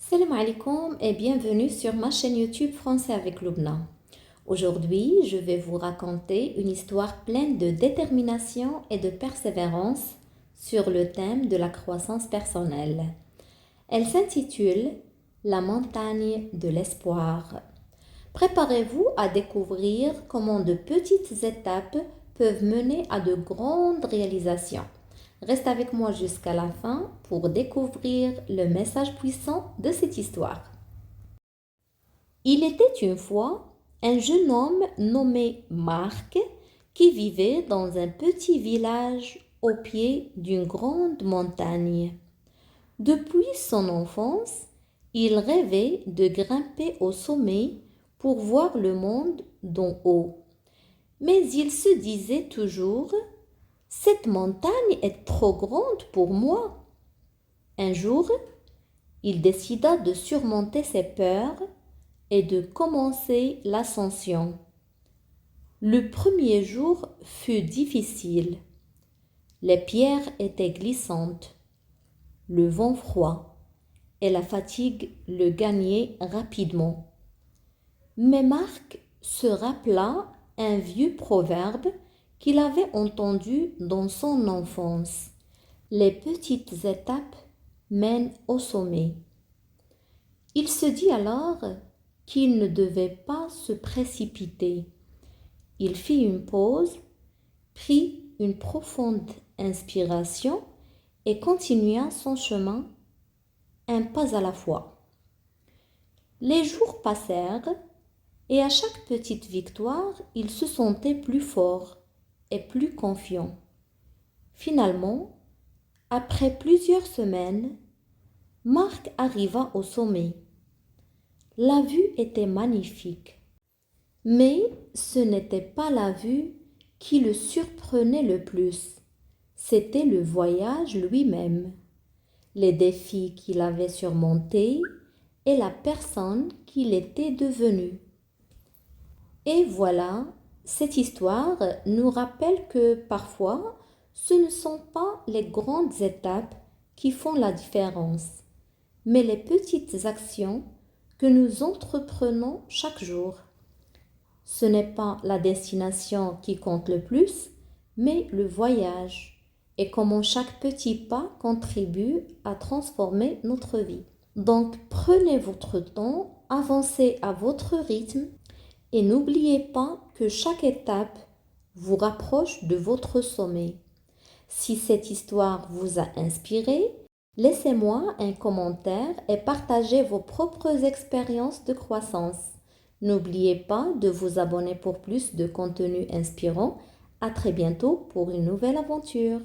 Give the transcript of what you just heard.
Salam alaikum et bienvenue sur ma chaîne YouTube Français avec Lubna. Aujourd'hui, je vais vous raconter une histoire pleine de détermination et de persévérance sur le thème de la croissance personnelle. Elle s'intitule La montagne de l'espoir. Préparez-vous à découvrir comment de petites étapes peuvent mener à de grandes réalisations. Reste avec moi jusqu'à la fin pour découvrir le message puissant de cette histoire. Il était une fois un jeune homme nommé Marc qui vivait dans un petit village au pied d'une grande montagne. Depuis son enfance, il rêvait de grimper au sommet pour voir le monde d'en haut. Mais il se disait toujours: cette montagne est trop grande pour moi. Un jour, il décida de surmonter ses peurs et de commencer l'ascension. Le premier jour fut difficile. Les pierres étaient glissantes, le vent froid et la fatigue le gagnaient rapidement. Mais Marc se rappela un vieux proverbe qu'il avait entendu dans son enfance: les petites étapes mènent au sommet. Il se dit alors qu'il ne devait pas se précipiter. Il fit une pause, prit une profonde inspiration et continua son chemin un pas à la fois. Les jours passèrent et à chaque petite victoire, il se sentait plus fort et plus confiant. Finalement, après plusieurs semaines, Marc arriva au sommet. La vue était magnifique, mais ce n'était pas la vue qui le surprenait le plus, c'était le voyage lui-même, les défis qu'il avait surmontés et la personne qu'il était devenu. Et voilà, cette histoire nous rappelle que parfois, ce ne sont pas les grandes étapes qui font la différence, mais les petites actions que nous entreprenons chaque jour. Ce n'est pas la destination qui compte le plus, mais le voyage et comment chaque petit pas contribue à transformer notre vie. Donc prenez votre temps, avancez à votre rythme et n'oubliez pas que chaque étape vous rapproche de votre sommet. Si cette histoire vous a inspiré, laissez-moi un commentaire et partagez vos propres expériences de croissance. N'oubliez pas de vous abonner pour plus de contenu inspirant. À très bientôt pour une nouvelle aventure.